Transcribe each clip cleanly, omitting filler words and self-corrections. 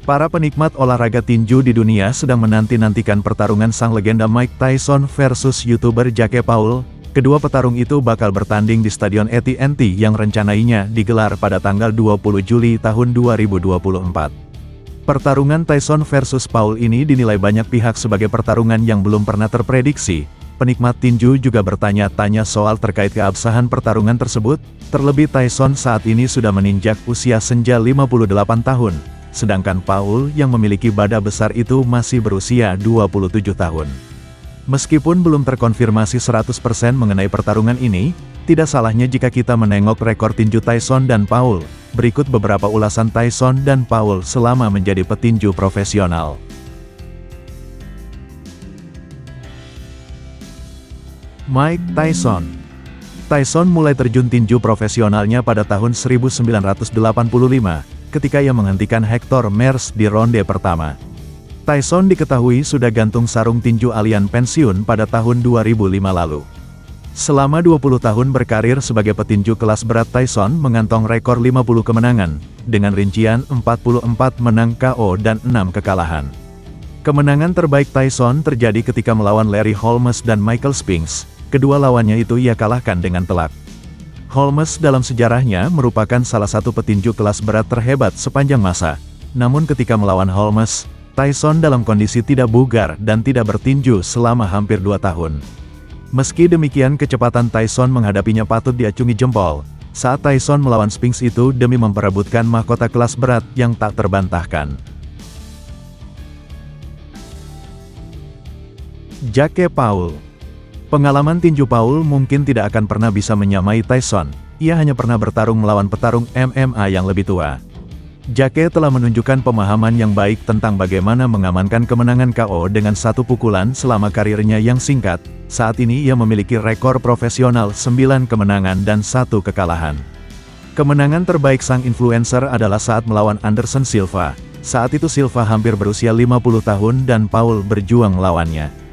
Para penikmat olahraga tinju di dunia sedang menanti-nantikan pertarungan sang legenda Mike Tyson versus YouTuber Jake Paul. Kedua petarung itu bakal bertanding di Stadion AT&T yang rencananya digelar pada tanggal 20 Juli tahun 2024. Pertarungan Tyson versus Paul ini dinilai banyak pihak sebagai pertarungan yang belum pernah terprediksi. Penikmat tinju juga bertanya-tanya soal terkait keabsahan pertarungan tersebut, terlebih Tyson saat ini sudah menginjak usia senja 58 tahun. Sedangkan Paul yang memiliki badan besar itu masih berusia 27 tahun. Meskipun belum terkonfirmasi 100% mengenai pertarungan ini, tidak salahnya jika kita menengok rekor tinju Tyson dan Paul. Berikut beberapa ulasan Tyson dan Paul selama menjadi petinju profesional. Mike Tyson. Tyson mulai terjun tinju profesionalnya pada tahun 1985. Ketika ia menghentikan Hector Merz di ronde pertama. Tyson diketahui sudah gantung sarung tinju alien pensiun pada tahun 2005 lalu. Selama 20 tahun berkarir sebagai petinju kelas berat, Tyson mengantong rekor 50 kemenangan, dengan rincian 44 menang KO dan 6 kekalahan. Kemenangan terbaik Tyson terjadi ketika melawan Larry Holmes dan Michael Spinks. Kedua lawannya itu ia kalahkan dengan telak. Holmes dalam sejarahnya merupakan salah satu petinju kelas berat terhebat sepanjang masa. Namun ketika melawan Holmes, Tyson dalam kondisi tidak bugar dan tidak bertinju selama hampir 2 tahun. Meski demikian, kecepatan Tyson menghadapinya patut diacungi jempol, saat Tyson melawan Spinks itu demi memperebutkan mahkota kelas berat yang tak terbantahkan. Jake Paul. Pengalaman tinju Paul mungkin tidak akan pernah bisa menyamai Tyson. Ia hanya pernah bertarung melawan petarung MMA yang lebih tua. Jake telah menunjukkan pemahaman yang baik tentang bagaimana mengamankan kemenangan KO dengan satu pukulan selama karirnya yang singkat. Saat ini ia memiliki rekor profesional 9 kemenangan dan 1 kekalahan. Kemenangan terbaik sang influencer adalah saat melawan Anderson Silva. Saat itu Silva hampir berusia 50 tahun dan Paul berjuang melawannya.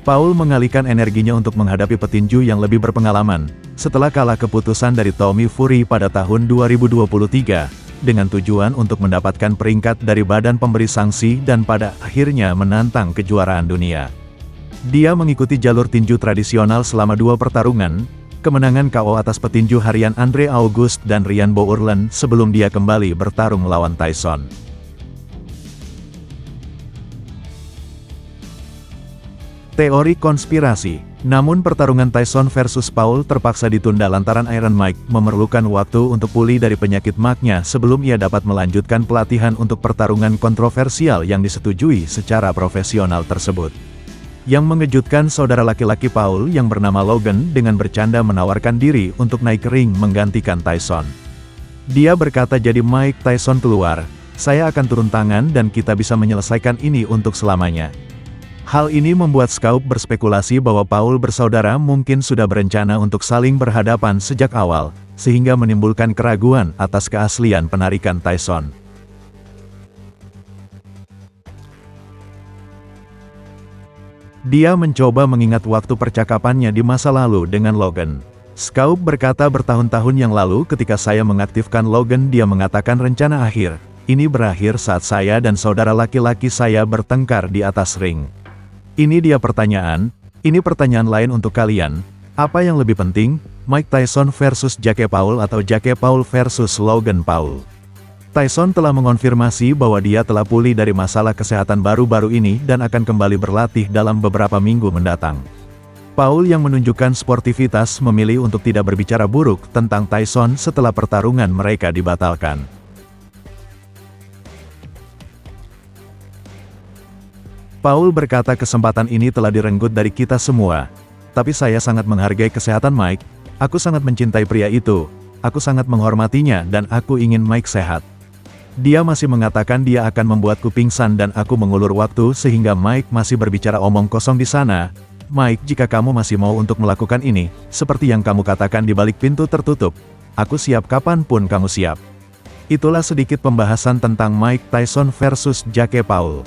Paul mengalihkan energinya untuk menghadapi petinju yang lebih berpengalaman, setelah kalah keputusan dari Tommy Fury pada tahun 2023, dengan tujuan untuk mendapatkan peringkat dari badan pemberi sanksi dan pada akhirnya menantang kejuaraan dunia. Dia mengikuti jalur tinju tradisional selama 2 pertarungan, kemenangan KO atas petinju harian Andre August dan Ryan Bourland sebelum dia kembali bertarung melawan Tyson. Teori konspirasi. Namun pertarungan Tyson versus Paul terpaksa ditunda lantaran Iron Mike memerlukan waktu untuk pulih dari penyakit maknya sebelum ia dapat melanjutkan pelatihan untuk pertarungan kontroversial yang disetujui secara profesional tersebut. Yang mengejutkan, saudara laki-laki Paul yang bernama Logan dengan bercanda menawarkan diri untuk naik ring menggantikan Tyson. Dia berkata, "Jadi Mike Tyson keluar, saya akan turun tangan dan kita bisa menyelesaikan ini untuk selamanya." Hal ini membuat Scoop berspekulasi bahwa Paul bersaudara mungkin sudah berencana untuk saling berhadapan sejak awal, sehingga menimbulkan keraguan atas keaslian penarikan Tyson. Dia mencoba mengingat waktu percakapannya di masa lalu dengan Logan. Scoop berkata, "Bertahun-tahun yang lalu ketika saya mengaktifkan Logan, dia mengatakan rencana akhir. Ini berakhir saat saya dan saudara laki-laki saya bertengkar di atas ring." Ini dia pertanyaan. Ini pertanyaan lain untuk kalian. Apa yang lebih penting, Mike Tyson versus Jake Paul atau Jake Paul versus Logan Paul? Tyson telah mengonfirmasi bahwa dia telah pulih dari masalah kesehatan baru-baru ini dan akan kembali berlatih dalam beberapa minggu mendatang. Paul yang menunjukkan sportivitas memilih untuk tidak berbicara buruk tentang Tyson setelah pertarungan mereka dibatalkan. Paul berkata, "Kesempatan ini telah direnggut dari kita semua. Tapi saya sangat menghargai kesehatan Mike. Aku sangat mencintai pria itu. Aku sangat menghormatinya dan aku ingin Mike sehat." Dia masih mengatakan dia akan membuatku pingsan dan aku mengulur waktu sehingga Mike masih berbicara omong kosong di sana. "Mike, jika kamu masih mau untuk melakukan ini, seperti yang kamu katakan di balik pintu tertutup, aku siap kapanpun kamu siap." Itulah sedikit pembahasan tentang Mike Tyson versus Jake Paul.